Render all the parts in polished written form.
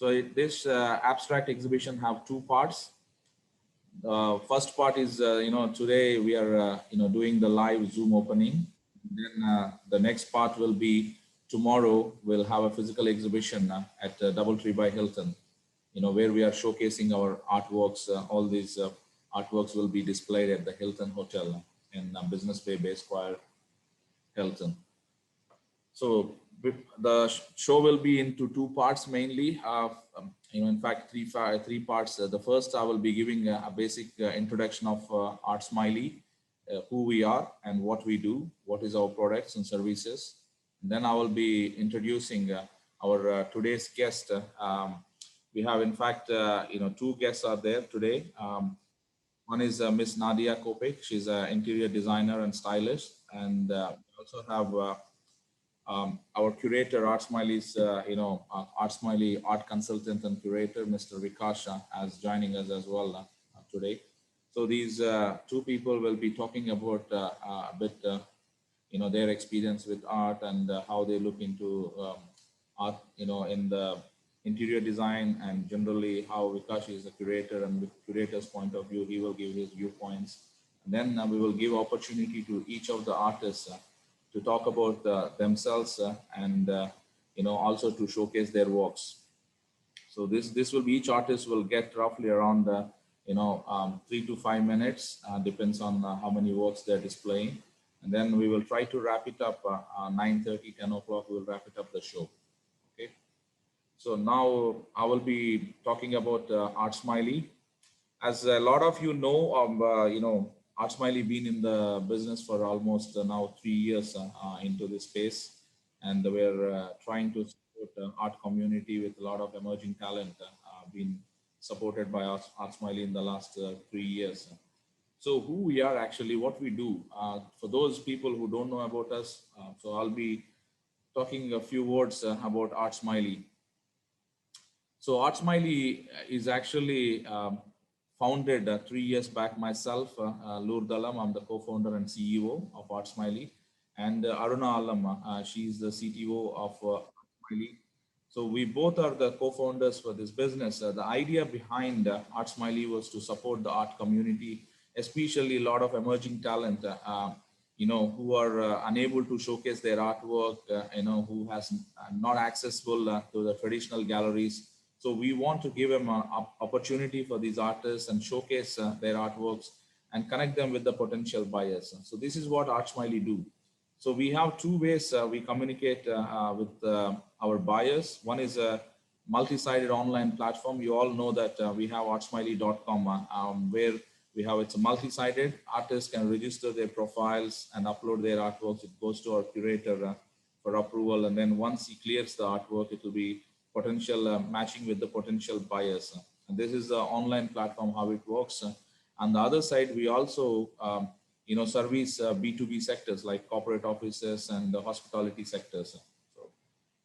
This abstract exhibition have two parts. First part is, today we are, doing the live Zoom opening. Then the next part will be tomorrow. We'll have a physical exhibition at DoubleTree by Hilton, where we are showcasing our artworks. All these artworks will be displayed at the Hilton Hotel in Business Bay, Bay Square, Hilton. So the show will be into two parts mainly. In fact, three parts. The first, I will be giving a basic introduction of ArtSmiley, who we are and what we do, what is our products and services. And then I will be introducing our today's guest. We have, in fact, two guests are there today. One is Miss Nadia Kopek. She's an interior designer and stylist, and we also have our curator, ArtSmiley's, ArtSmiley art consultant and curator, Mr. Vikash, as joining us as well today. So these two people will be talking about a bit, their experience with art and how they look into art, in the interior design, and generally how Vikash is a curator, and with curator's point of view, he will give his viewpoints. And then we will give opportunity to each of the artists to talk about themselves and also to showcase their works. So this will be, each artist will get roughly around 3 to 5 minutes, depends on how many works they're displaying. And then we will try to wrap it up 9:30, 10 o'clock. We'll wrap it up the show. Okay. So now I will be talking about ArtSmiley. As a lot of you know, ArtSmiley been in the business for almost now 3 years into this space, and we're trying to support art community with a lot of emerging talent being supported by ArtSmiley in the last 3 years. So who we are actually, what we do, for those people who don't know about us, so I'll be talking a few words about ArtSmiley. So ArtSmiley is actually founded 3 years back myself, Lourd Alam, I'm the co-founder and CEO of ArtSmiley, and Aruna Alam, she's the CTO of ArtSmiley. So we both are the co-founders for this business. The idea behind ArtSmiley was to support the art community, especially a lot of emerging talent, who are unable to showcase their artwork, who has not accessible to the traditional galleries. So we want to give them an opportunity for these artists and showcase their artworks and connect them with the potential buyers. So this is what ArtSmiley do. So we have two ways we communicate with our buyers. One is a multi-sided online platform. You all know that we have artsmiley.com where we have, it's a multi-sided. Artists can register their profiles and upload their artworks. It goes to our curator for approval. And then once he clears the artwork, it will be potential matching with the potential buyers. And this is the online platform, how it works. On the other side, we also service B2B sectors like corporate offices and the hospitality sectors. So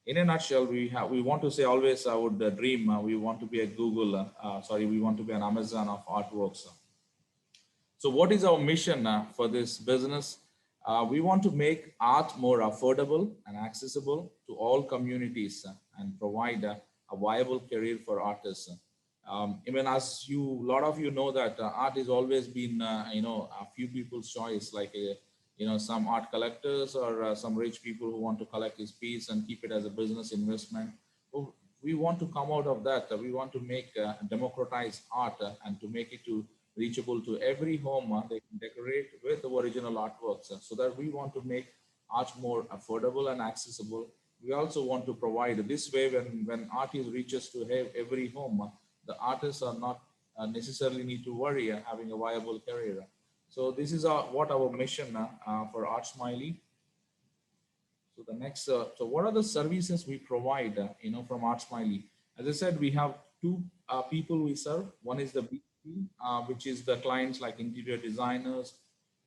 in a nutshell, we want to say always, I would dream, we want to be a Google, we want to be an Amazon of artworks. So what is our mission for this business? We want to make art more affordable and accessible to all communities and provide a viable career for artists. Even as a lot of you know that art has always been, a few people's choice, like, some art collectors or some rich people who want to collect his piece and keep it as a business investment. So we want to come out of that. We want to make democratize art and to make it reachable to every home. They can decorate with the original artworks, so that we want to make art more affordable and accessible. We also want to provide this way, when art reaches to every home, the artists are not necessarily need to worry having a viable career. So this is what our mission for ArtSmiley. So the next, so what are the services we provide, from ArtSmiley? As I said, we have two people we serve. One is the B2B, which is the clients like interior designers,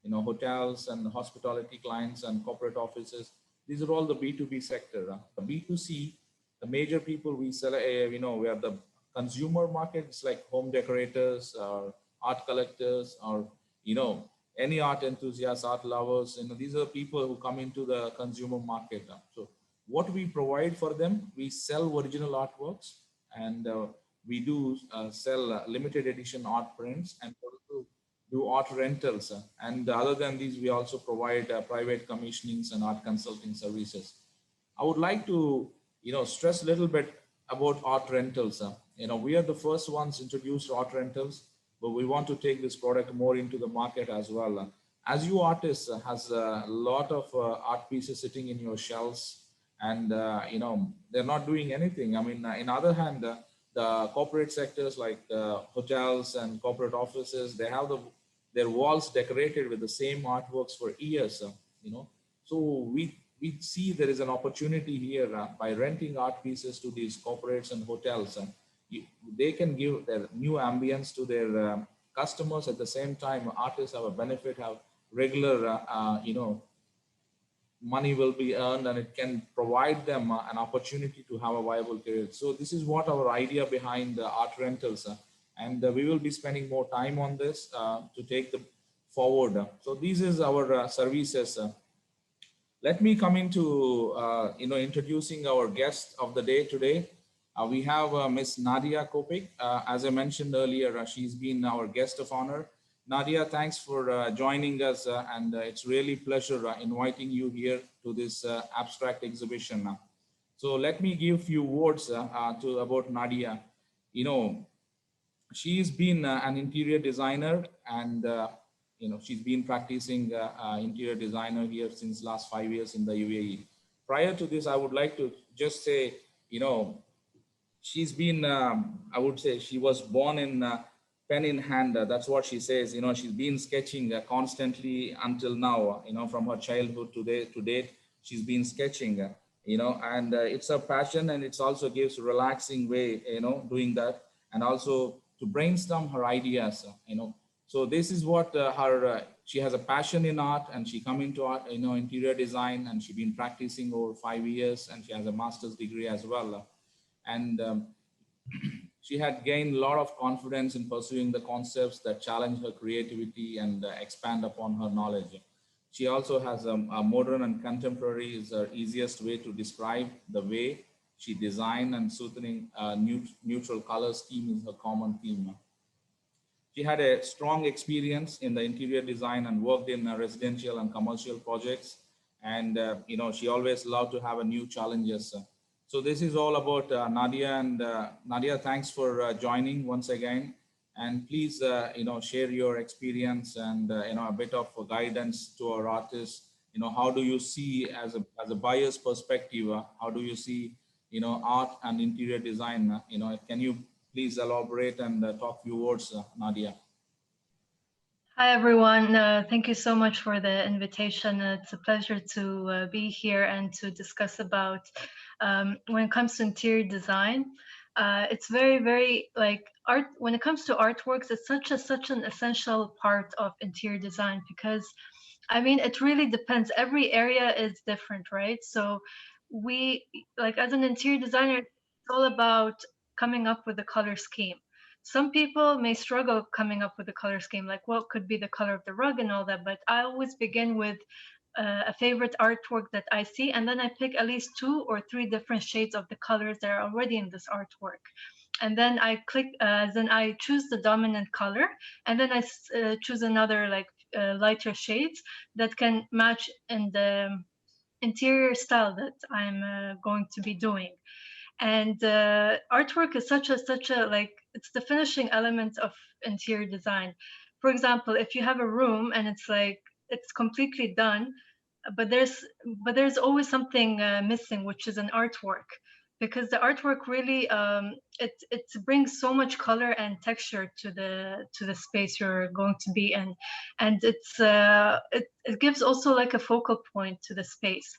hotels and hospitality clients and corporate offices. These are all the B2B sector. The B2C, the major people we sell, we have the consumer market. It's like home decorators or art collectors or, any art enthusiasts, art lovers. These are people who come into the consumer market. So what we provide for them, we sell original artworks. and we do sell limited edition art prints and also do art rentals. And other than these, we also provide private commissionings and art consulting services. I would like to, stress a little bit about art rentals. We are the first ones introduced art rentals, but we want to take this product more into the market as well. As you artists has a lot of art pieces sitting in your shelves, and they're not doing anything. I mean, in other hand, the corporate sectors like hotels and corporate offices, they have their walls decorated with the same artworks for years. You know, so we see there is an opportunity here by renting art pieces to these corporates and hotels. You, they can give their new ambience to their customers. At the same time, artists have a benefit, have regular, money will be earned, and it can provide them an opportunity to have a viable career. So this is what our idea behind the art rentals, and we will be spending more time on this to take the forward. So this is our services. Let me come into introducing our guest of the day today. We have Miss Nadia Kopik. As I mentioned earlier, she's been our guest of honor. Nadia, thanks for joining us, and it's really pleasure inviting you here to this abstract exhibition. So let me give a few words about Nadia. You know, she's been an interior designer, and she's been practicing interior designer here since last 5 years in the UAE. Prior to this, I would like to just say, she's been, I would say, she was born in pen in hand. That's what she says. She's been sketching constantly until now. From her childhood to date, she's been sketching. And it's a passion, and it's also gives a relaxing way. Doing that, and also to brainstorm her ideas. So this is what her. She has a passion in art, and she come into art, interior design, and she's been practicing over 5 years, and she has a master's degree as well. And she had gained a lot of confidence in pursuing the concepts that challenge her creativity and expand upon her knowledge. She also has a modern and contemporary is her easiest way to describe the way she designed, and soothing neutral color scheme is her common theme. She had a strong experience in the interior design and worked in residential and commercial projects. And, she always loved to have a new challenges. So this is all about Nadia. And Nadia, thanks for joining once again. And please, share your experience and, a bit of guidance to our artists. How do you see as a buyer's perspective, how do you see, art and interior design? Can you please elaborate and talk few words, Nadia? Hi, everyone. Thank you so much for the invitation. It's a pleasure to be here and to discuss about when it comes to interior design. It's very, very like art. When it comes to artworks, it's such an essential part of interior design because, I mean, it really depends. Every area is different, right? So we like as an interior designer, it's all about coming up with a color scheme. Some people may struggle coming up with a color scheme, like what could be the color of the rug and all that. But I always begin with a favorite artwork that I see, and then I pick at least 2 or 3 different shades of the colors that are already in this artwork. And then I then I choose the dominant color, and then I choose another like lighter shades that can match in the interior style that I'm going to be doing. And artwork is such a like it's the finishing element of interior design. For example, if you have a room and it's like it's completely done, but there's always something missing, which is an artwork, because the artwork really it brings so much color and texture to the space you're going to be in, and it gives also like a focal point to the space.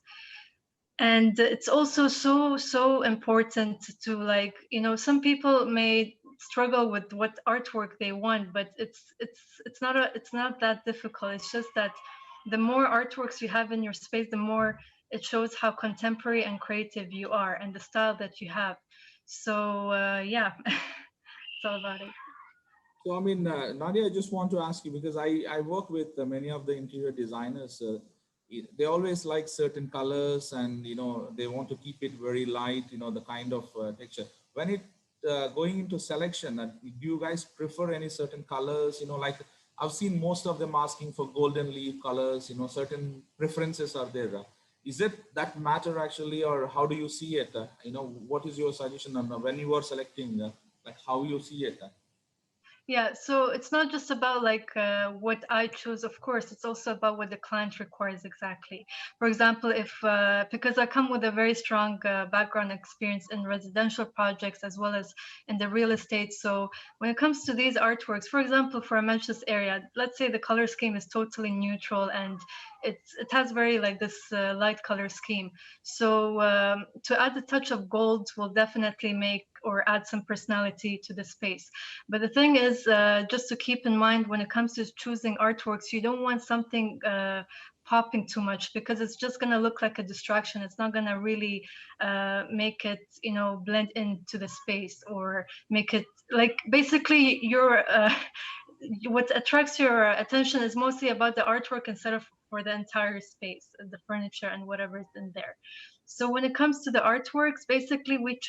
And it's also so important to like, some people may struggle with what artwork they want, but it's not that difficult. It's just that the more artworks you have in your space, the more it shows how contemporary and creative you are and the style that you have. So yeah. It's all about it. So, I mean, Nadia, I just want to ask you, because I work with many of the interior designers. They always like certain colors, and they want to keep it very light, the kind of texture. going into selection, do you guys prefer any certain colors? Like I've seen most of them asking for golden leaf colors, certain preferences are there. Is it that matter actually, or how do you see it? What is your suggestion on when you are selecting, like how you see it? Yeah, so it's not just about like what I choose, of course, it's also about what the client requires exactly. For example, if because I come with a very strong background experience in residential projects as well as in the real estate. So when it comes to these artworks, for example, for a mentioned area, let's say the color scheme is totally neutral and it has very like this light color scheme. So to add a touch of gold will definitely make or add some personality to the space. But the thing is, just to keep in mind when it comes to choosing artworks, you don't want something popping too much because it's just going to look like a distraction. It's not going to really make it, blend into the space or make it like basically your what attracts your attention is mostly about the artwork instead of for the entire space, the furniture and whatever is in there. So when it comes to the artworks, basically we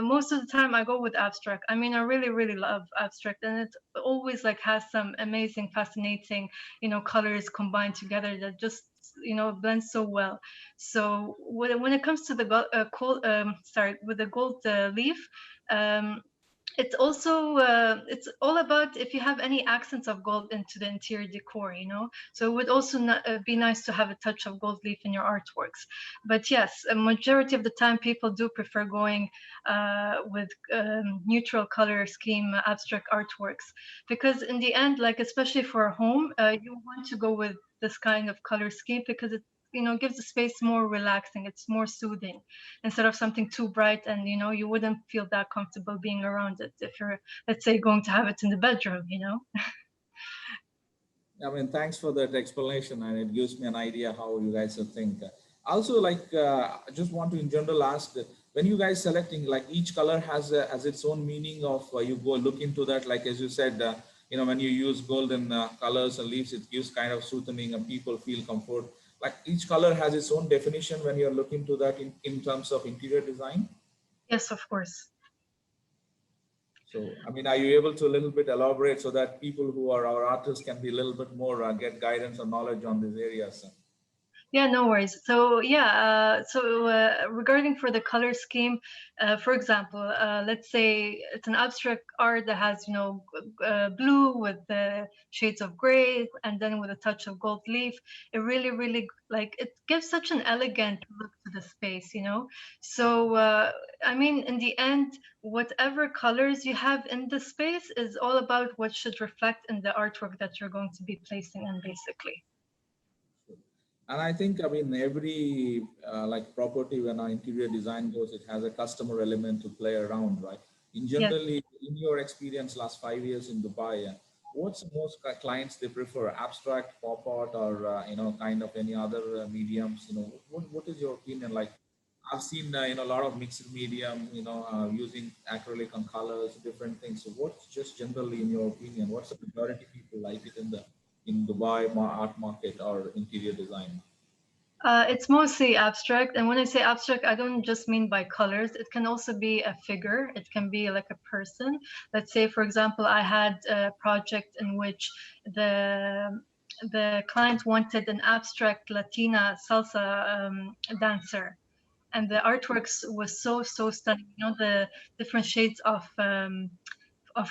most of the time I go with abstract. I mean, I really love abstract, and it always like has some amazing, fascinating, colors combined together that just blend so well. So when it comes to the with the gold leaf, um, it's also it's all about if you have any accents of gold into the interior decor, so it would also be nice to have a touch of gold leaf in your artworks. But yes, a majority of the time people do prefer going with neutral color scheme abstract artworks, because in the end, like especially for a home, you want to go with this kind of color scheme because it gives the space more relaxing, it's more soothing instead of something too bright, and you wouldn't feel that comfortable being around it if you're, let's say, going to have it in the bedroom. I mean, thanks for that explanation, and it gives me an idea how you guys are think. Also, like, I just want to in general ask, when you guys selecting, like each color has its own meaning of you go look into that. Like as you said, when you use golden colors and leaves, it gives kind of soothing and people feel comfort. Like each color has its own definition when you're looking to that in terms of interior design. Yes, of course. So, I mean, are you able to a little bit elaborate so that people who are our artists can be a little bit more get guidance or knowledge on these areas? Yeah, no worries. So yeah, regarding for the color scheme, for example, let's say it's an abstract art that has blue with the shades of gray and then with a touch of gold leaf. It really like it gives such an elegant look to the space. So I mean, in the end, whatever colors you have in the space is all about what should reflect in the artwork that you're going to be placing in, basically. And I think, I mean, every like property, when our interior design goes, it has a customer element to play around, right? In Yes. generally, in your experience, last 5 years in Dubai, what's the most clients they prefer? Abstract, pop art, or kind of any other mediums? What is your opinion? Like, I've seen a lot of mixed medium, using acrylic on colors, different things. So, what's just generally in your opinion? What's the majority people like it in Dubai art market or interior design? It's mostly abstract, and when I say abstract, I don't just mean by colors. It can also be a figure. It can be like a person. Let's say, for example, I had a project in which the client wanted an abstract Latina salsa dancer, and the artworks was so stunning. The different shades of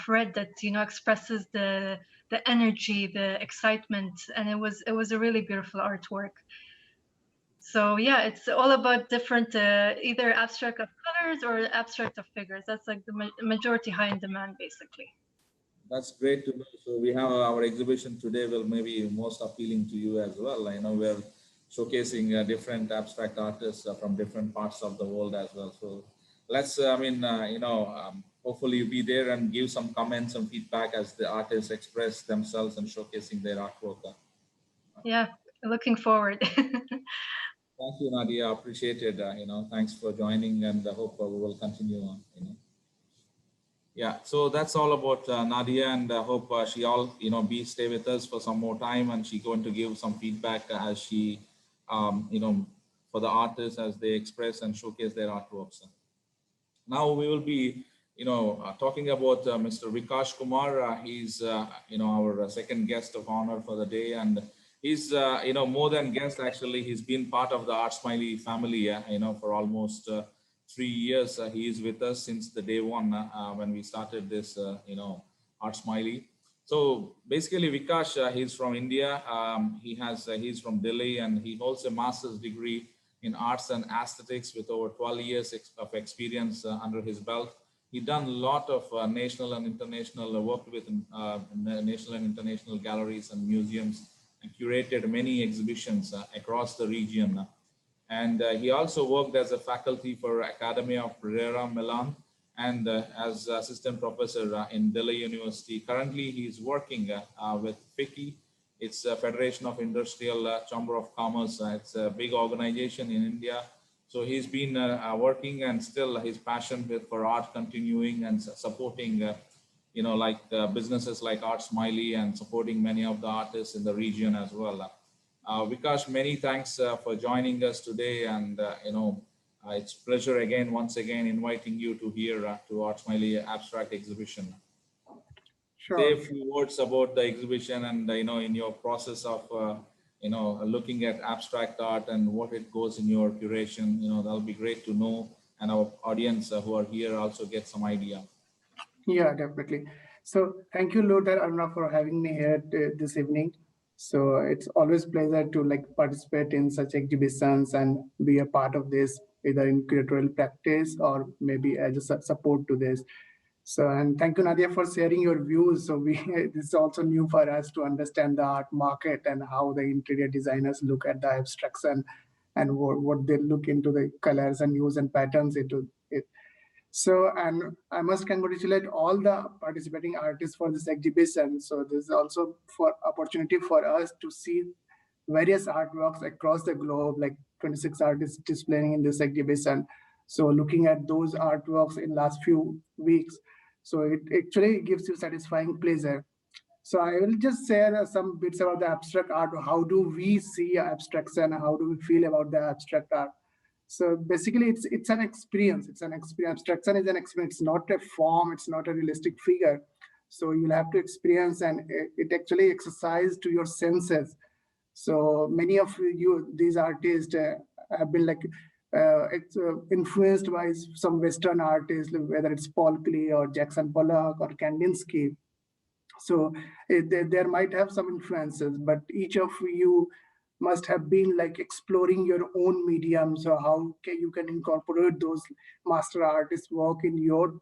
red that expresses the energy, the excitement, and it was a really beautiful artwork. So yeah, it's all about different either abstract of colors or abstract of figures. That's like the majority high in demand, basically. That's great to know. So we have our exhibition today will maybe most appealing to you as well. I know we're showcasing different abstract artists from different parts of the world as well. So let's, I mean, hopefully you be there and give some comments and feedback as the artists express themselves and showcasing their artwork. Yeah, looking forward. Thank you, Nadia. Appreciate it. Thanks for joining, and I hope we will continue on. Yeah, so that's all about Nadia, and I hope she all be stay with us for some more time, and she going to give some feedback as she, for the artists as they express and showcase their artworks. Now we will be, talking about Mr. Vikash Kumar. He's, our second guest of honor for the day, and he's, more than guest. Actually, he's been part of the ArtSmiley family, for almost 3 years. He is with us since the day one when we started this, ArtSmiley. So basically, Vikash, he's from India. He's from Delhi, and he holds a master's degree in arts and aesthetics with over 12 years of experience under his belt. He done a lot of national and international work with national and international galleries and museums, and curated many exhibitions across the region. And he also worked as a faculty for Academy of Pereira, Milan, and as assistant professor in Delhi University. Currently, he is working with FICCI. It's a Federation of Industrial Chamber of Commerce. It's a big organization in India. So he's been working, and still his passion for art continuing and supporting, businesses like ArtSmiley, and supporting many of the artists in the region as well. Vikash, many thanks for joining us today, and it's pleasure once again, inviting you to here to ArtSmiley Abstract Exhibition. Sure. Say a few words about the exhibition, and in your process of looking at abstract art and what it goes in your curation. That'll be great to know, and our audience who are here also get some idea. Yeah, definitely. So thank you, Lord and Aruna, for having me here this evening. So it's always pleasure to participate in such exhibitions and be a part of this, either in curatorial practice or maybe as a support to this. So, and thank you, Nadia, for sharing your views. So this is also new for us to understand the art market and how the interior designers look at the abstraction and what they look into the colors and use and patterns into it. So, and I must congratulate all the participating artists for this exhibition. So this is also for opportunity for us to see various artworks across the globe, like 26 artists displaying in this exhibition. So looking at those artworks in last few weeks, so it actually gives you satisfying pleasure. So I will just share some bits about the abstract art. How do we see abstraction? How do we feel about the abstract art? So basically, it's an experience. It's an experience. Abstraction is an experience. It's not a form. It's not a realistic figure. So you'll have to experience, and it actually exercise to your senses. So many of these artists have been influenced by some Western artists, whether it's Paul Klee or Jackson Pollock or Kandinsky. So there might have some influences, but each of you must have been exploring your own medium. So how you can incorporate those master artists' work in your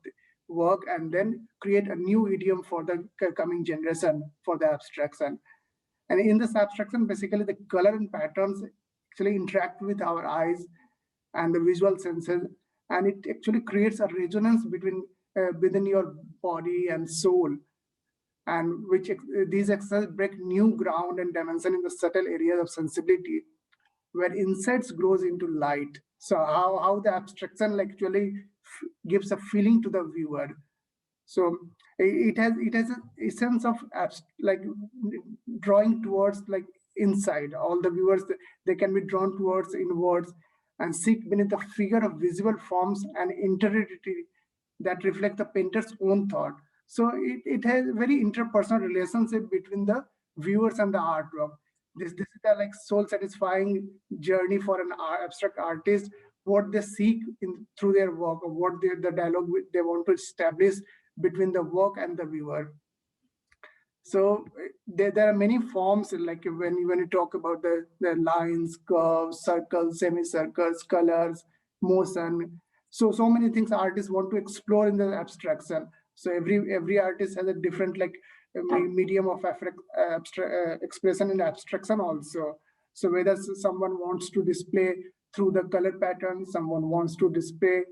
work and then create a new idiom for the coming generation for the abstraction. And in this abstraction, basically the color and patterns actually interact with our eyes and the visual senses, and it actually creates a resonance within your body and soul, and these exercises break new ground and dimension in the subtle areas of sensibility where insights grows into light. So how the abstraction actually gives a feeling to the viewer. So it has a sense of drawing towards inside. All the viewers, they can be drawn towards inwards and seek beneath the figure of visible forms and integrity that reflect the painter's own thought. So it has very interpersonal relationship between the viewers and the artwork. This is a soul satisfying journey for an abstract artist, what they seek through their work, or what the dialogue they want to establish between the work and the viewer. So there are many forms, like when you talk about the lines, curves, circles, semicircles, colors, motion. So many things artists want to explore in the abstraction. So every artist has a different medium of expression in abstraction also. So whether someone wants to display through the color pattern, someone wants to display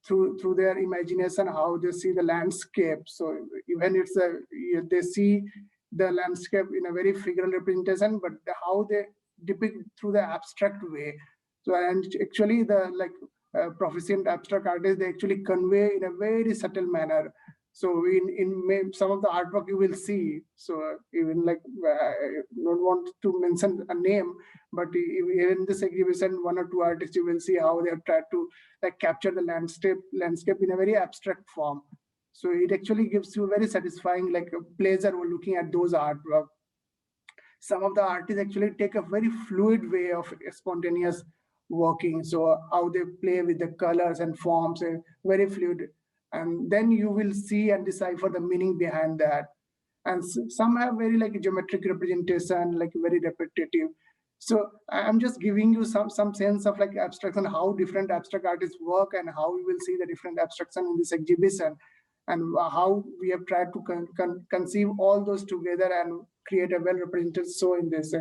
through their imagination how they see the landscape. So even they see the landscape in a very figural representation, but how they depict through the abstract way. So and actually the proficient abstract artists, they actually convey in a very subtle manner. So some of the artwork you will see, so even like, I don't want to mention a name, but in this exhibition, one or two artists, you will see how they have tried to like capture the landscape in a very abstract form. So it actually gives you very satisfying like a pleasure looking at those artwork. Some of the artists actually take a very fluid way of spontaneous working. So how they play with the colors and forms, very fluid. And then you will see and decipher the meaning behind that. And some have very like geometric representation, like very repetitive. So I'm just giving you some sense of like abstraction, how different abstract artists work, and how you will see the different abstraction in this exhibition, and how we have tried to conceive all those together and create a well-represented show in this.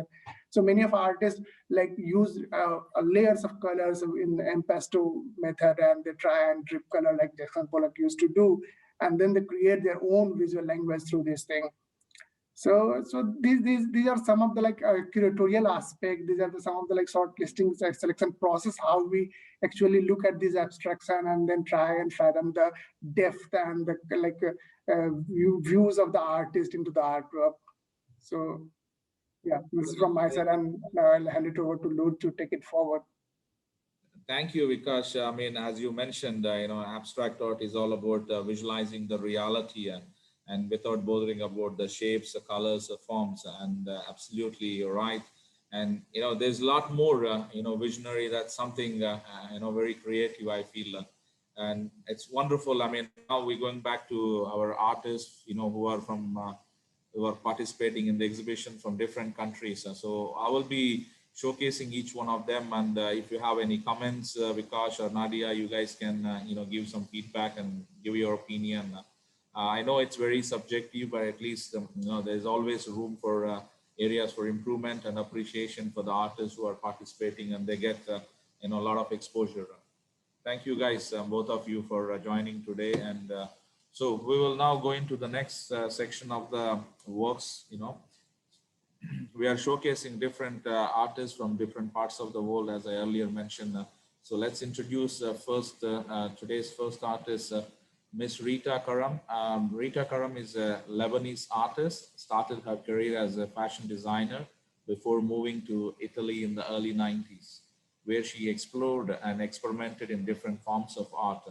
So many of artists like use layers of colors in the impasto method, and they try and drip color like Jackson Pollock used to do, and then they create their own visual language through this thing. So these are some of the like curatorial aspect. These are some of the like short listing selection process, how we actually look at this abstraction and then try and fathom the depth and the like views of the artist into the artwork. So yeah, this is from my side, and now I'll hand it over to Lud to take it forward. Thank you, Vikash. I mean, as you mentioned, abstract art is all about visualizing the reality and without bothering about the shapes, the colors, the forms. And absolutely, you're right. And there's a lot more, visionary. That's something very creative, I feel, and it's wonderful. I mean, now we're going back to our artists, who are participating in the exhibition from different countries. So I will be showcasing each one of them. And if you have any comments, Vikash or Nadia, you guys can, give some feedback and give your opinion. I know it's very subjective, but at least, there's always room for areas for improvement and appreciation for the artists who are participating, and they get, a lot of exposure. Thank you guys, both of you, for joining today. And so we will now go into the next section of the works. We are showcasing different artists from different parts of the world, as I earlier mentioned. So let's introduce today's first artist, Miss Rita Karam. Rita Karam is a Lebanese artist, started her career as a fashion designer before moving to Italy in the early 90s, where she explored and experimented in different forms of art.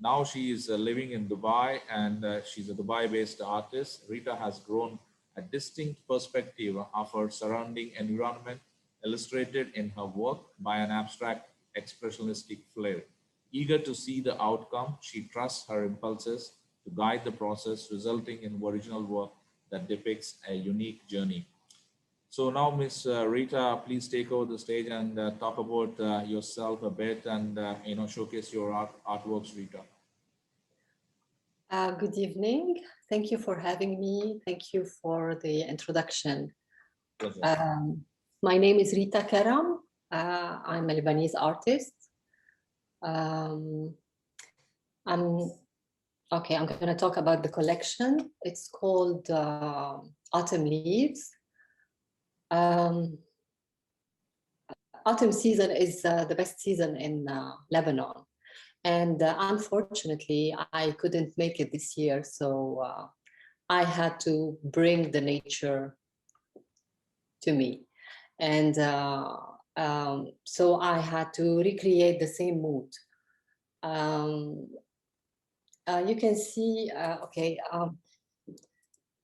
Now she is living in Dubai, and she's a Dubai-based artist. Rita has grown a distinct perspective of her surrounding environment, illustrated in her work by an abstract expressionistic flair. Eager to see the outcome, she trusts her impulses to guide the process, resulting in original work that depicts a unique journey. So now, Miss Rita, please take over the stage and talk about yourself a bit, and showcase your artworks, Rita. Good evening. Thank you for having me. Thank you for the introduction. My name is Rita Karam. I'm a Lebanese artist. I'm going to talk about the collection. It's called Autumn Leaves. Autumn season is the best season in Lebanon. And unfortunately, I couldn't make it this year. So I had to bring the nature to me. And so I had to recreate the same mood. You can see,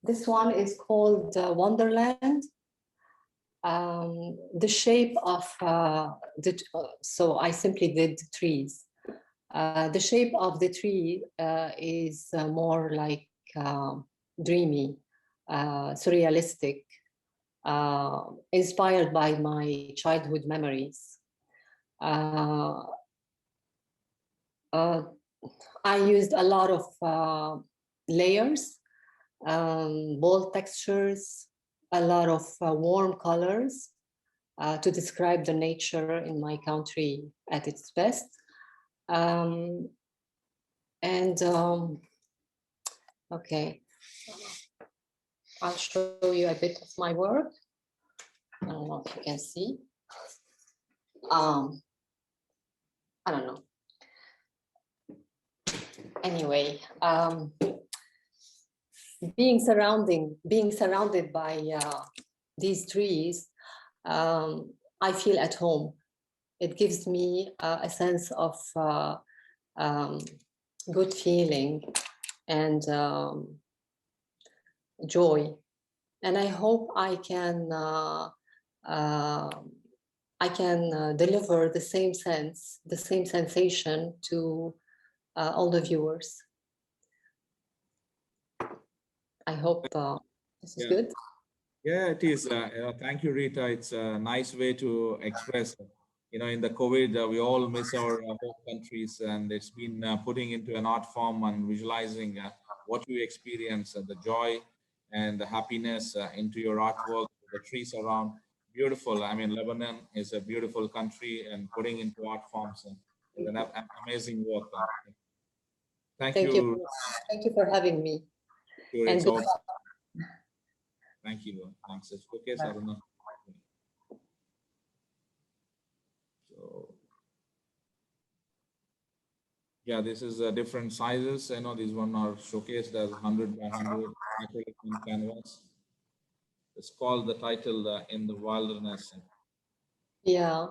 this one is called Wonderland. The shape of so I simply did trees. The shape of the tree is more like dreamy, surrealistic, inspired by my childhood memories. I used a lot of layers, bold textures, a lot of warm colors to describe the nature in my country at its best. Okay, I'll show you a bit of my work. I don't know if you can see. I don't know. Anyway, being surrounded by these trees, I feel at home. It gives me a sense of good feeling and joy. And I hope I can deliver the same sensation to all the viewers. I hope this is good. Yeah, it is. Thank you, Rita. It's a nice way to express. In the COVID, we all miss our home countries, and it's been putting into an art form and visualizing what you experience, the joy and the happiness into your artwork, the trees around. Beautiful. I mean, Lebanon is a beautiful country, and putting into art forms is an amazing work. Thank Thank you. you. Thank you for having me. Sure, And it's all. Thank you. Thanks. It's okay, I don't know. So, yeah, this is different sizes. I know these one are showcased as 100 by 100 acrylic on canvas. It's called the title In the Wilderness. yeah.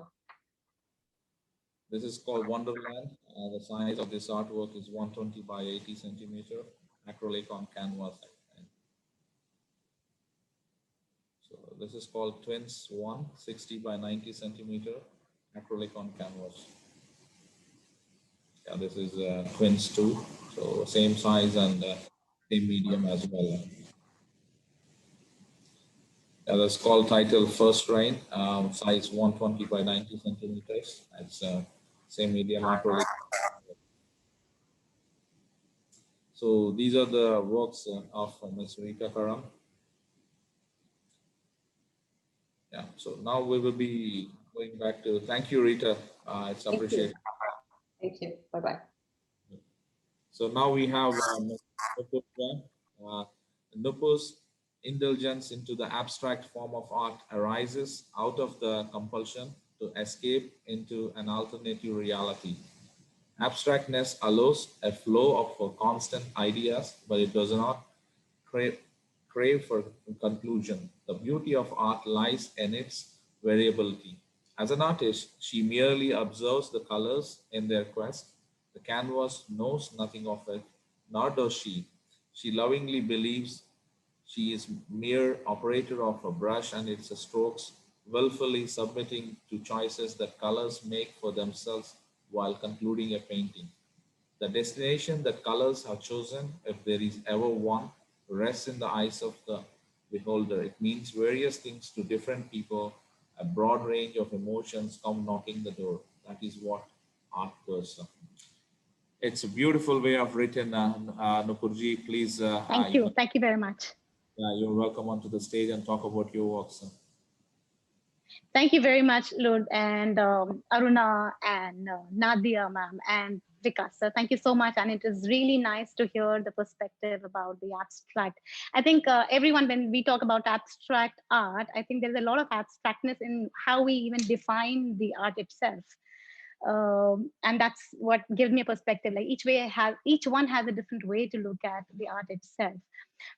This is called Wonderland. The size of this artwork is 120 by 80 centimeter acrylic on canvas. So this is called Twins 1, 60 by 90 centimeter acrylic on canvas. Yeah, this is Twins 2, so same size and same medium as well. Yeah, that's called title First Rain, size 120 by 90 centimeters. It's same medium acrylic. So these are the works of Ms. Rita Karam. Yeah, so now we will be going back to, thank you, Rita. It's appreciated. Thank you. Bye-bye. So now we have Nupur's indulgence into the abstract form of art arises out of the compulsion to escape into an alternative reality. Abstractness allows a flow of constant ideas, but it does not crave for conclusion. The beauty of art lies in its variability. As an artist, she merely observes the colors in their quest. The canvas knows nothing of it, nor does she. She lovingly believes she is mere operator of a brush and its strokes, willfully submitting to choices that colors make for themselves while concluding a painting. The destination that colors have chosen, if there is ever one, rests in the eyes of the beholder. It means various things to different people. A broad range of emotions come knocking the door. That is what art does. It's a beautiful way of written, Nupurji. Please. Thank you. Thank you very much. You're welcome onto the stage and talk about your works. Thank you very much, Lud, and Aruna, and Nadia, ma'am, and Vikash. So thank you so much. And it is really nice to hear the perspective about the abstract. I think everyone, when we talk about abstract art, I think there's a lot of abstractness in how we even define the art itself. And that's what gives me a perspective. Like each one has a different way to look at the art itself.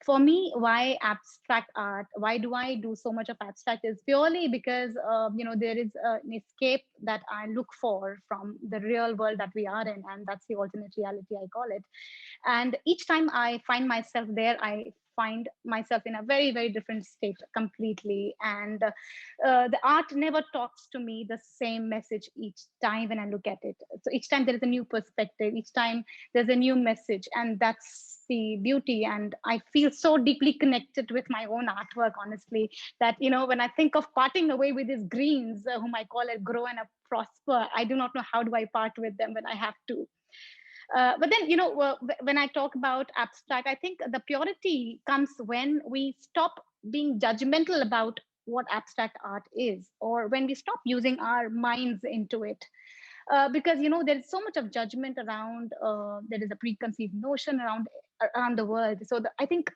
For me, why abstract art? Why do I do so much of abstract? Is purely because there is an escape that I look for from the real world that we are in, and that's the alternate reality, I call it. And each time I find myself there, I find myself in a very, very different state completely. And the art never talks to me the same message each time when I look at it. So each time there is a new perspective, each time there's a new message, and that's the beauty. And I feel so deeply connected with my own artwork, honestly, that, when I think of parting away with these greens, whom I call it grow and prosper, I do not know how do I part with them when I have to. But then, when I talk about abstract, I think the purity comes when we stop being judgmental about what abstract art is, or when we stop using our minds into it. Because, there is so much of judgment around, there is a preconceived notion around the world. So I think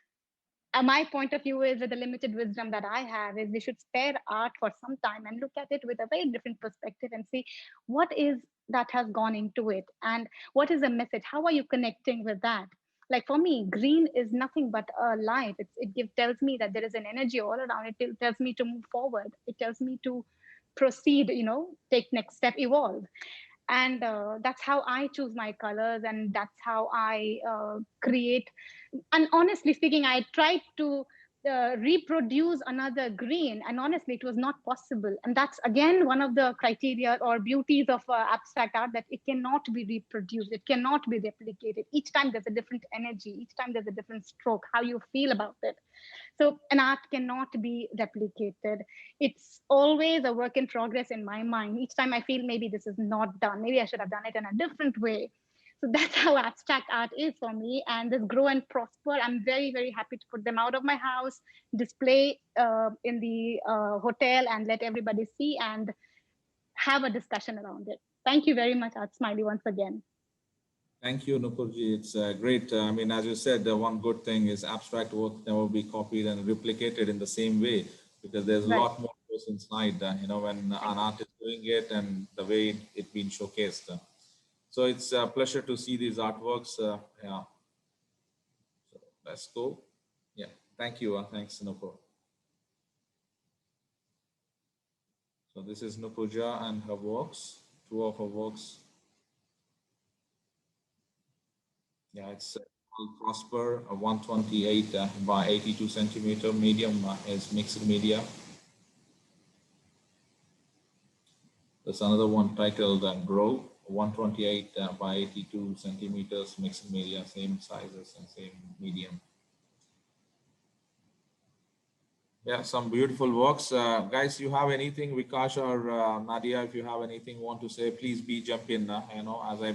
my point of view is, with the limited wisdom that I have, is we should spare art for some time and look at it with a very different perspective and see what is that has gone into it and what is the message. How are you connecting with that? Like for me, green is nothing but a light. Tells me that there is an energy all around. It tells me to move forward. It tells me to proceed, take next step, evolve. And that's how I choose my colors, and that's how I create. And honestly speaking, I tried to reproduce another green, and honestly it was not possible. And that's again one of the criteria or beauties of abstract art, that it cannot be reproduced, it cannot be replicated. Each time there's a different energy, each time there's a different stroke, how you feel about it. So an art cannot be replicated. It's always a work in progress in my mind. Each time I feel maybe this is not done, maybe I should have done it in a different way. So that's how abstract art is for me. And this Grow and Prosper, I'm very, very happy to put them out of my house, display in the hotel, and let everybody see and have a discussion around it. Thank you very much, ArtSmiley, once again. Thank you, Nupurji. It's great. I mean, as you said, the one good thing is abstract work never be copied and replicated in the same way, because there's a lot more goes inside, when an art is doing it and the way it's been showcased. So it's a pleasure to see these artworks. Yeah. So let's go. Yeah. Thank you. Thanks, Nupur. So this is Nupurja and her works, two of her works. Yeah, it's Prosper, 128 by 82 centimeter. Medium is mixed media. There's another one titled Grow, 128 by 82 centimeters, mixed media, same sizes and same medium. Yeah, some beautiful works. Guys, you have anything, Vikash or Nadia, if you have anything want to say, please jump in, as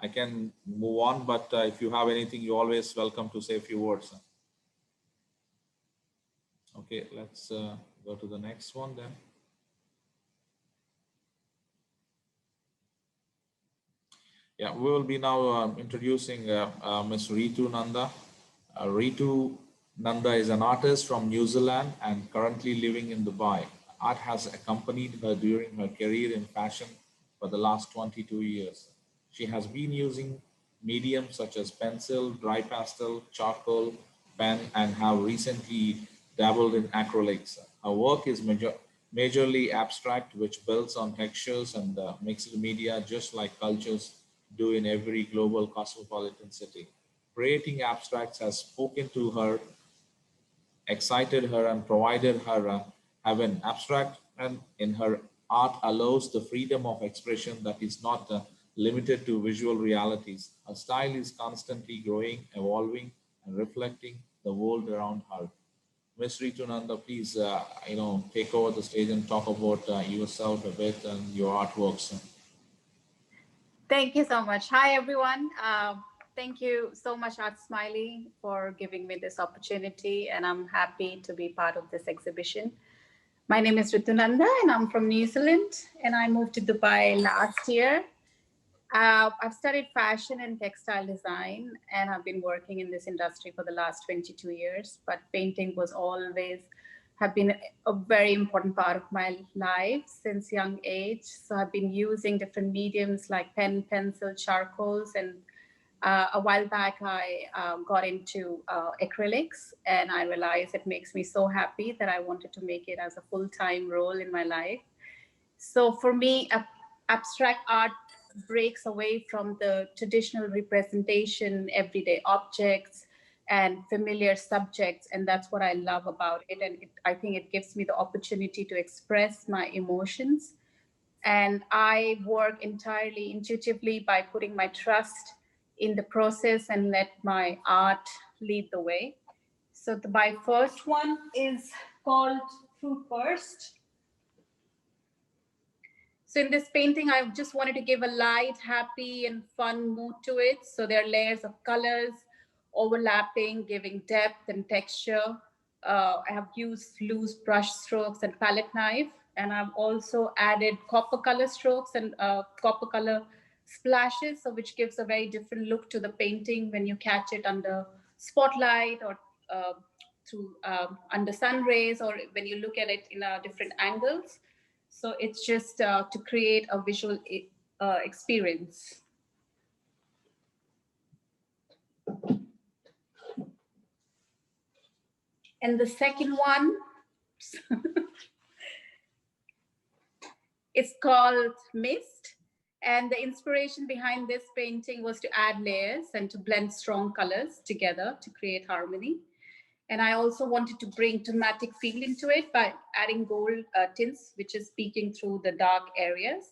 I can move on, but if you have anything, you're always welcome to say a few words. Okay, let's go to the next one then. Yeah, we will be now introducing Ms. Ritu Nanda. Ritu Nanda is an artist from New Zealand and currently living in Dubai. Art has accompanied her during her career in fashion for the last 22 years. She has been using mediums such as pencil, dry pastel, charcoal, pen, and have recently dabbled in acrylics. Her work is majorly abstract, which builds on textures and mixed media, just like cultures do in every global cosmopolitan city. Creating abstracts has spoken to her, excited her, and provided her heaven. Abstract and in her art allows the freedom of expression that is not limited to visual realities. Her style is constantly growing, evolving, and reflecting the world around her. Ms. Ritu Nanda, please, take over the stage and talk about yourself a bit and your artworks. Thank you so much. Hi, everyone. Thank you so much, ArtSmiley, for giving me this opportunity, and I'm happy to be part of this exhibition. My name is Ritu Nanda, and I'm from New Zealand, and I moved to Dubai last year. I've studied fashion and textile design, and I've been working in this industry for the last 22 years, but painting was always have been a very important part of my life since young age. So I've been using different mediums like pen, pencil, charcoals, and a while back I got into acrylics, and I realized it makes me so happy that I wanted to make it as a full-time role in my life. So for me, abstract art breaks away from the traditional representation, everyday objects, and familiar subjects, and that's what I love about it. And I think it gives me the opportunity to express my emotions. And I work entirely intuitively by putting my trust in the process and let my art lead the way. So my first one is called Fruit Burst. So in this painting, I just wanted to give a light, happy, and fun mood to it. So there are layers of colors overlapping, giving depth and texture. I have used loose brush strokes and palette knife, and I've also added copper color strokes and copper color splashes, so which gives a very different look to the painting when you catch it under spotlight or through under sun rays, or when you look at it in different angles. So it's just to create a visual experience. And the second one, it's called Mist. And the inspiration behind this painting was to add layers and to blend strong colors together to create harmony. And I also wanted to bring dramatic feel into it by adding gold tints, which is peeking through the dark areas.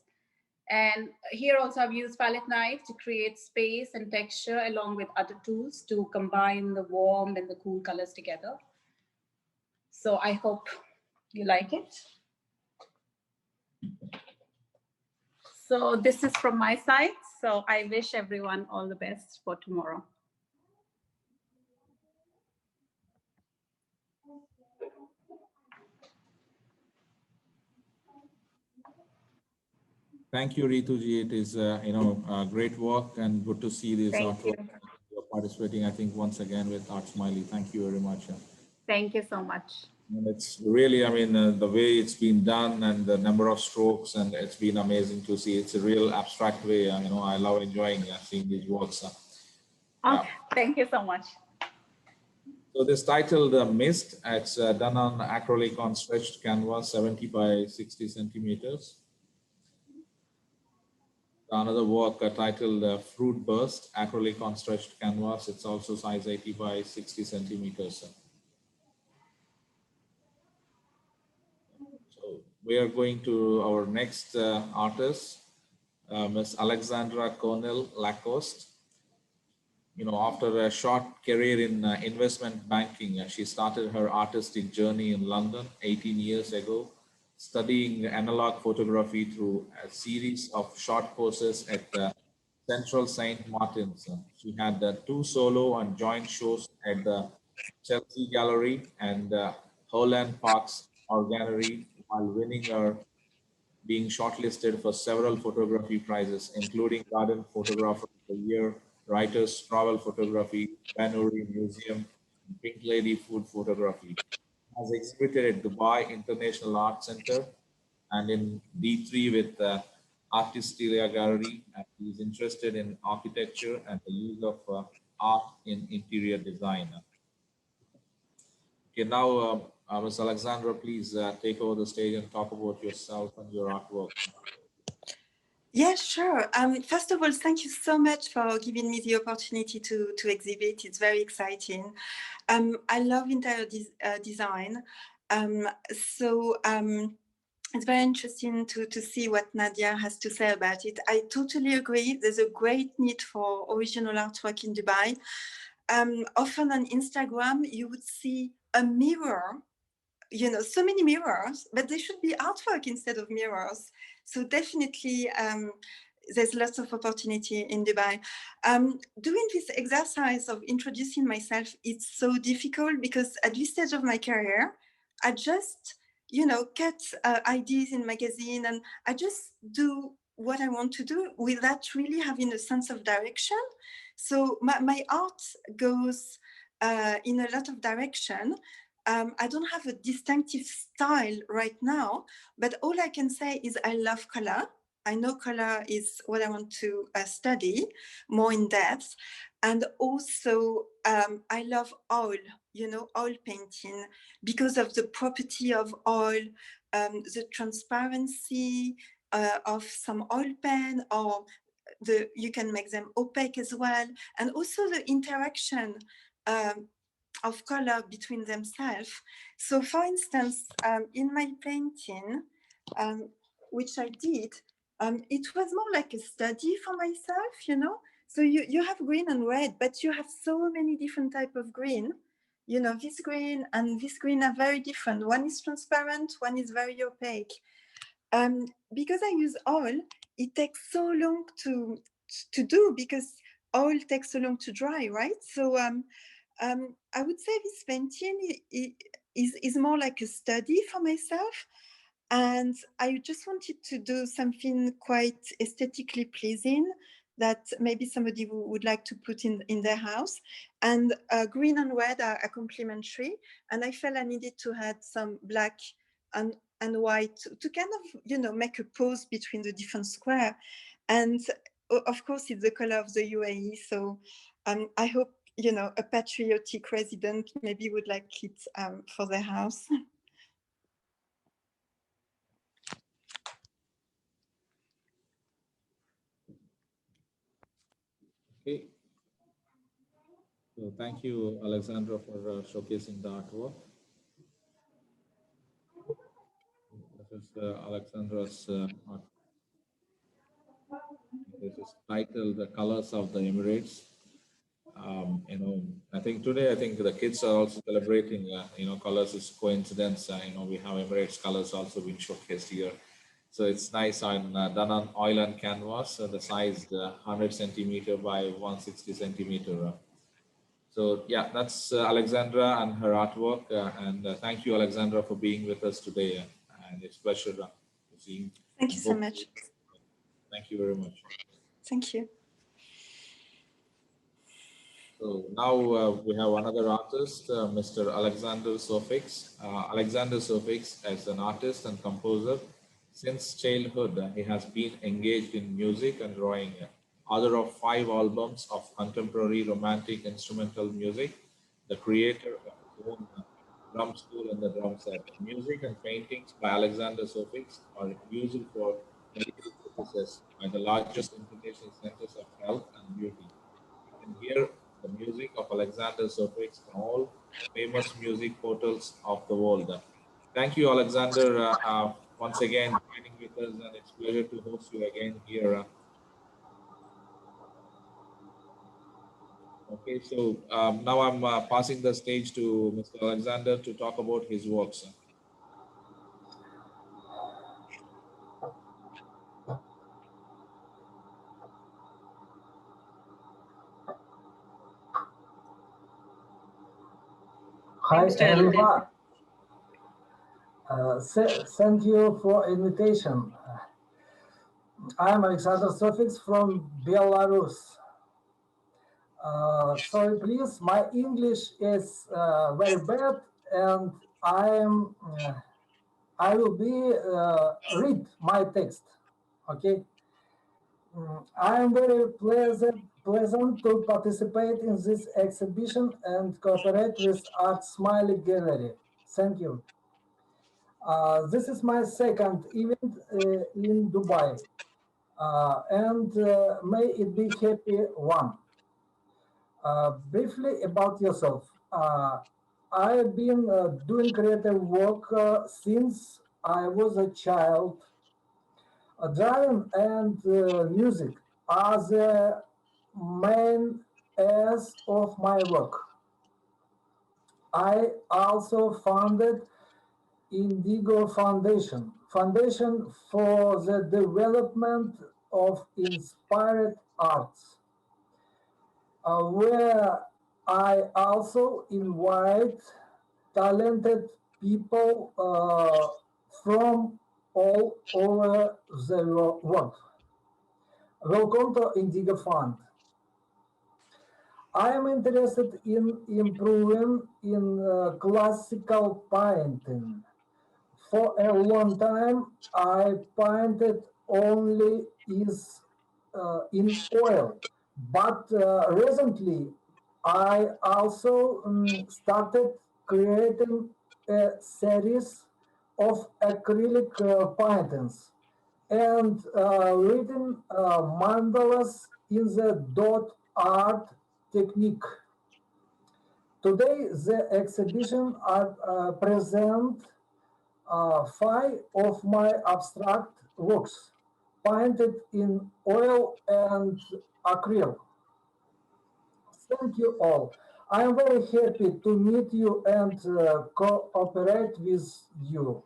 And here also I've used palette knife to create space and texture along with other tools to combine the warm and the cool colors together. So I hope you like it. So this is from my side. So I wish everyone all the best for tomorrow. Thank you, Rituji. It is, great work and good to see this artwork. You're participating, I think, once again with ArtSmiley. Thank you very much. Thank you so much. And it's really, I mean, the way it's been done and the number of strokes, and it's been amazing to see. It's a real abstract way. I love enjoying seeing these works. Thank you so much. So this titled Mist, it's done on acrylic on stretched canvas, 70 by 60 centimeters. Another work titled Fruit Burst, acrylic on stretched canvas. It's also size 80 by 60 centimeters. So we are going to our next artist, Miss Alexandra Cornell, Lacoste. After a short career in investment banking, she started her artistic journey in London 18 years ago, studying analog photography through a series of short courses at Central St. Martin's. She had 2 solo and joint shows at the Chelsea Gallery and Holland Park's Art Gallery, while winning or being shortlisted for several photography prizes, including Garden Photographer of the Year, Writers Travel Photography, Banuri Museum, and Pink Lady Food Photography. Has exhibited at Dubai International Art Center and in D3 with Artisteria Gallery. And he is interested in architecture and the use of art in interior design. Okay, now, Ms. Alexandra, please take over the stage and talk about yourself and your artwork. Yeah, sure. First of all, thank you so much for giving me the opportunity to exhibit. It's very exciting. I love interior design. It's very interesting to see what Nadia has to say about it. I totally agree. There's a great need for original artwork in Dubai. Often on Instagram, you would see a mirror, so many mirrors, but they should be artwork instead of mirrors. So definitely, there's lots of opportunity in Dubai. Doing this exercise of introducing myself, it's so difficult because at this stage of my career, I just, get ideas in magazine and I just do what I want to do without really having a sense of direction. So my art goes in a lot of direction. I don't have a distinctive style right now, but all I can say is I love color. I know color is what I want to study more in depth. And also I love oil, oil painting because of the property of oil, the transparency of some oil pen, or you can make them opaque as well. And also the interaction of color between themselves. So for instance, in my painting, which I did, it was more like a study for myself, So you have green and red, but you have so many different types of green. This green and this green are very different. One is transparent, one is very opaque. Because I use oil, it takes so long to do because oil takes so long to dry, right? So I would say this painting is more like a study for myself. And I just wanted to do something quite aesthetically pleasing that maybe somebody would like to put in their house. And green and red are complementary. And I felt I needed to add some black and white to kind of, make a pause between the different square. And of course, it's the color of the UAE. So I hope you know, a patriotic resident maybe would like it for their house. Okay. So thank you, Alexandra, for showcasing the artwork. This is Alexandra's art. This is titled "The Colors of the Emirates." You know, I think today, I think the kids are also celebrating. You know, colors is coincidence. You know, we have Emirates colors also being showcased here. So it's nice on done on oil and canvas. The size 100 centimeter by 160 centimeter. So yeah, that's Alexandra and her artwork. And thank you, Alexandra, for being with us today. And it's a pleasure to see you. Thank you so much. Thank you very much. Thank you. So now we have another artist, Mr. Alexander Suffix. Alexander Suffix is an artist and composer. Since childhood, he has been engaged in music and drawing. Author of 5 albums of contemporary romantic instrumental music, the creator of his own drum school and the drum set. Music and paintings by Alexander Suffix are used for medical purposes by the largest international centers of health and beauty. You can hear the music of Alexander Suffix on all famous music portals of the world. Thank you, Alexander, once again joining with us, and it's a pleasure to host you again here. Okay, so now I'm passing the stage to Mr. Alexander to talk about his works. Hi everyone. Thank you for invitation. I'm Alexander Suffix from Belarus. Sorry, please. My English is very bad, and I will be read my text. Okay. I am very pleasant to participate in this exhibition and cooperate with ArtSmiley Gallery. Thank you. This is my second event in Dubai, and may it be happy one. Briefly about yourself. I have been doing creative work since I was a child. Drawing and music are the main aims of my work. I also founded Indigo Foundation for the development of inspired arts, where I also invite talented people from all over the world. Welcome to Indigo Fund. I am interested in improving in classical painting. For a long time, I painted only in oil, but recently I also started creating a series of acrylic paintings and written mandalas in the dot art technique. Today, the exhibition present 5 of my abstract works painted in oil and acrylic. Thank you all. I am very happy to meet you and cooperate with you.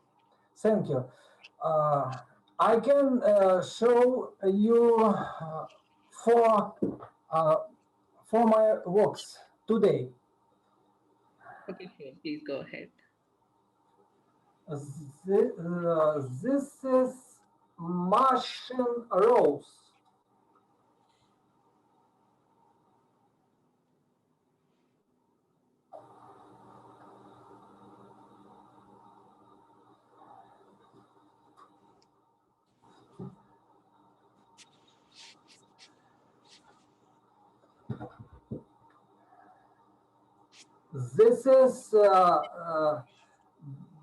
Thank you. I can show you for uh, for my works today. Okay, sure. Please go ahead. This is Martian Rose. This is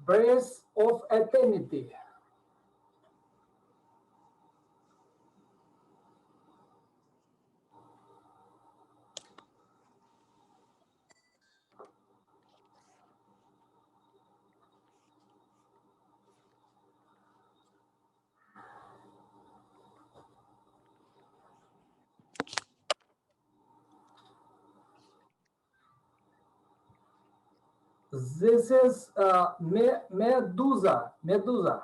breath of eternity. This is Medusa. Medusa.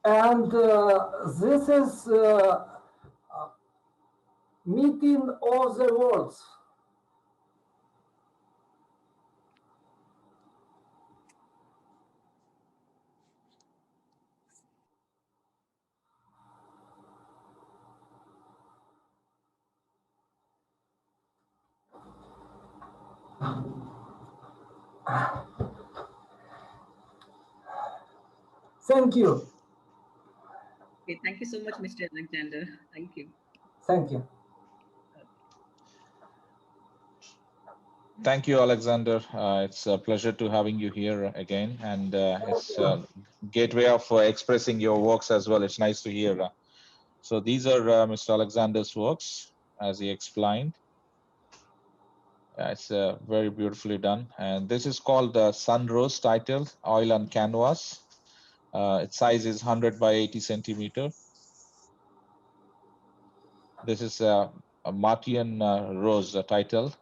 And this is meeting of the worlds. Thank you. Okay, thank you so much, Mr. Alexander. Thank you. Thank you. Thank you, Alexander. It's a pleasure to having you here again, and it's a gateway of expressing your works as well. It's nice to hear. So these are Mr. Alexander's works, as he explained. It's very beautifully done, and this is called Sunrose, titled Oil on Canvas. Its size is 100 by 80 centimeter. This is a Martian Rose title.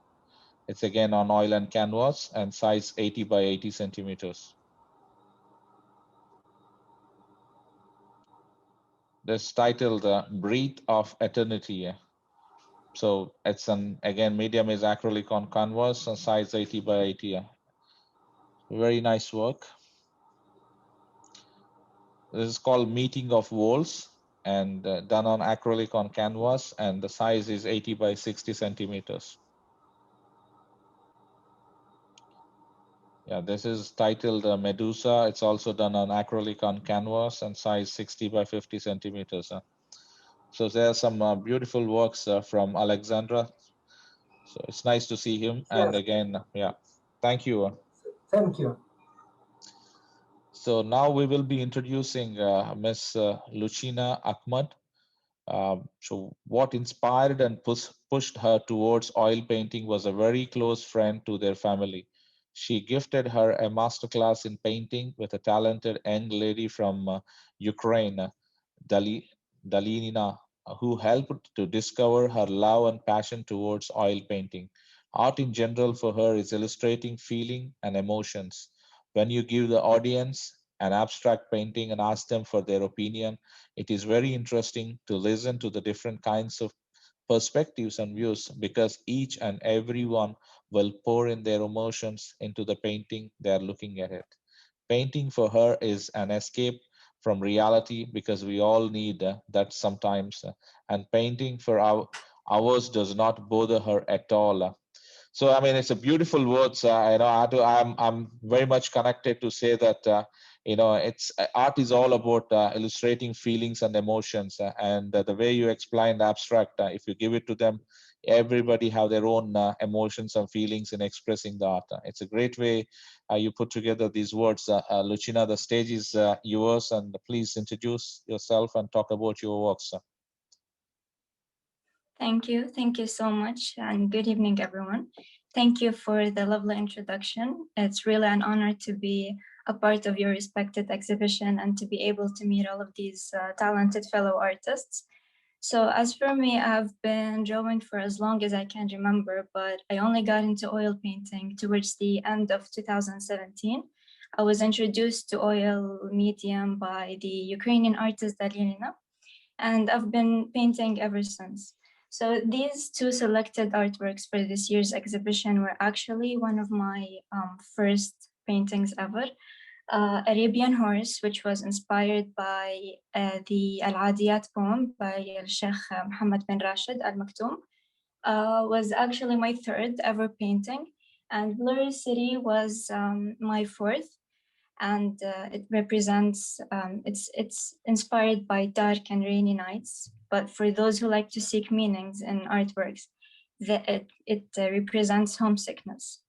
It's again on oil and canvas and size 80 by 80 centimeters. This titled Breath of Eternity. So it's again, medium is acrylic on canvas and size 80 by 80. Very nice work. This is called Meeting of Worlds and done on acrylic on canvas, and the size is 80 by 60 centimeters. Yeah, this is titled Medusa. It's also done on acrylic on canvas and size 60 by 50 centimeters. So there are some beautiful works from Alexandra. So it's nice to see him. And Yes. again, yeah, thank you. Thank you. So now we will be introducing Miss Lucina Ahmad. So what inspired and pushed her towards oil painting was a very close friend to their family. She gifted her a masterclass in painting with a talented young lady from Ukraine, Dalina, who helped to discover her love and passion towards oil painting. Art in general for her is illustrating feeling and emotions. When you give the audience an abstract painting and ask them for their opinion, it is very interesting to listen to the different kinds of perspectives and views, because each and every one will pour in their emotions into the painting they are looking at it. Painting for her is an escape from reality, because we all need that sometimes. And painting for hours does not bother her at all. So I mean, it's a beautiful words. I'm very much connected to say that it's art is all about illustrating feelings and emotions, and the way you explained abstract, if you give it to them, everybody have their own emotions and feelings in expressing the art. It's a great way you put together these words. Lucina, the stage is yours, and please introduce yourself and talk about your works. Thank you so much, and good evening, everyone. Thank you for the lovely introduction. It's really an honor to be a part of your respected exhibition and to be able to meet all of these talented fellow artists. So as for me, I've been drawing for as long as I can remember, but I only got into oil painting towards the end of 2017. I was introduced to oil medium by the Ukrainian artist Dalina, and I've been painting ever since. So these two selected artworks for this year's exhibition were actually one of my first paintings ever. Arabian Horse, which was inspired by the Al-Adiyat poem by Sheikh Muhammad bin Rashid Al Maktoum. was actually my third ever painting, and Blurry City was my fourth. And it represents, it's inspired by dark and rainy nights. But for those who like to seek meanings in artworks, it represents homesickness.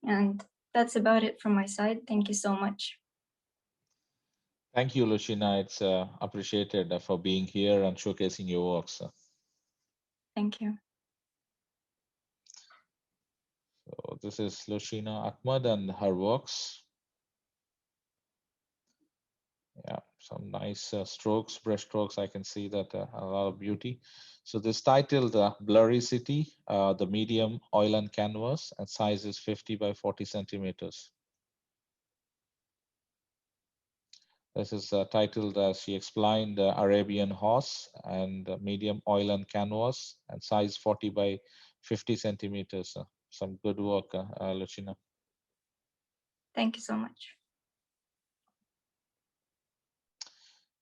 And that's about it from my side. Thank you so much. Thank you, Lucina. It's appreciated for being here and showcasing your works. Thank you. So this is Lucina Ahmad and her works. Yeah, some nice strokes, brush strokes. I can see that a lot of beauty. So this titled Blurry City, the medium oil and canvas, and size is 50 by 40 centimeters. This is titled, as she explained, Arabian Horse, and medium oil and canvas, and size 40 by 50 centimeters. Some good work, Lucina. Thank you so much.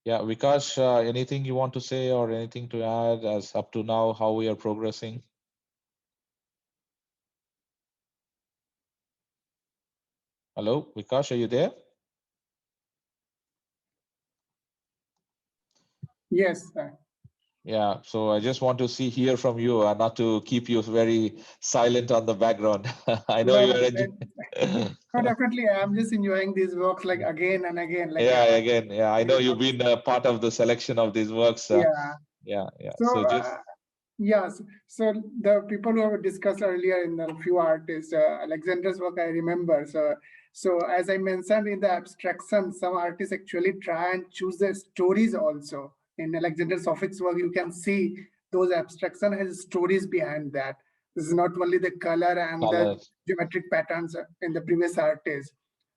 Yeah, Vikash, anything you want to say or anything to add as up to now, how we are progressing? Hello, Vikash, are you there? Yes. Yeah, so I just want to hear from you, not to keep you very silent on the background. I know No, you are no, definitely. I'm just enjoying these works like again and again. Like yeah, again, yeah. I know you've been part of the selection of these works. yeah. Yeah. So So just yes. So the people who have discussed earlier in the few artists, Alexandra's work I remember. So as I mentioned in the abstraction, some artists actually try and choose the stories also. In Alexandra's Suffix work, you can see those abstraction has stories behind that. This is not only the color and the geometric patterns in the previous artists.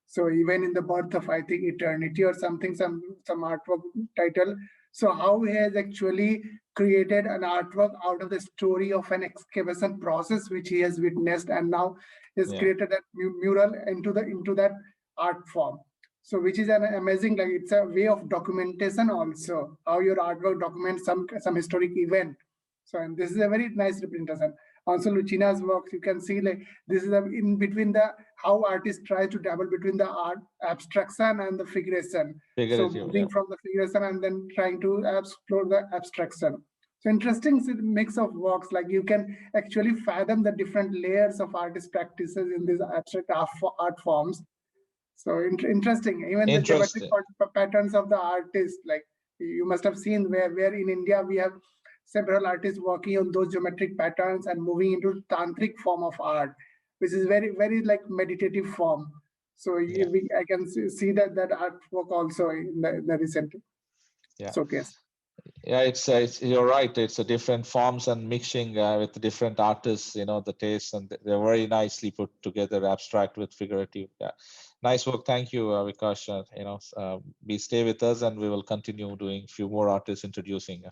So even in the birth of, I think, eternity or something, some artwork title. So how he has actually created an artwork out of the story of an excavation process which he has witnessed, and now has created that mural into that art form. So which is an amazing, like it's a way of documentation also, how your artwork documents some historic event. So and this is a very nice representation. Also Lucina's works, you can see like this is in between the how artists try to dabble between the art abstraction and the figuration. So moving from the figuration and then trying to explore the abstraction. So interesting mix of works, like you can actually fathom the different layers of artist practices in these abstract art forms. So interesting, even the geometric patterns of the artist, like you must have seen where in India we have several artists working on those geometric patterns and moving into tantric form of art, which is very, very like meditative form. So I can see that artwork also in the recent showcase. Yeah, it's you're right. It's a different forms and mixing with different artists, the tastes, and they're very nicely put together, abstract with figurative. Yeah. Nice work. Thank you, Vikash. Stay with us and we will continue doing a few more artists introducing.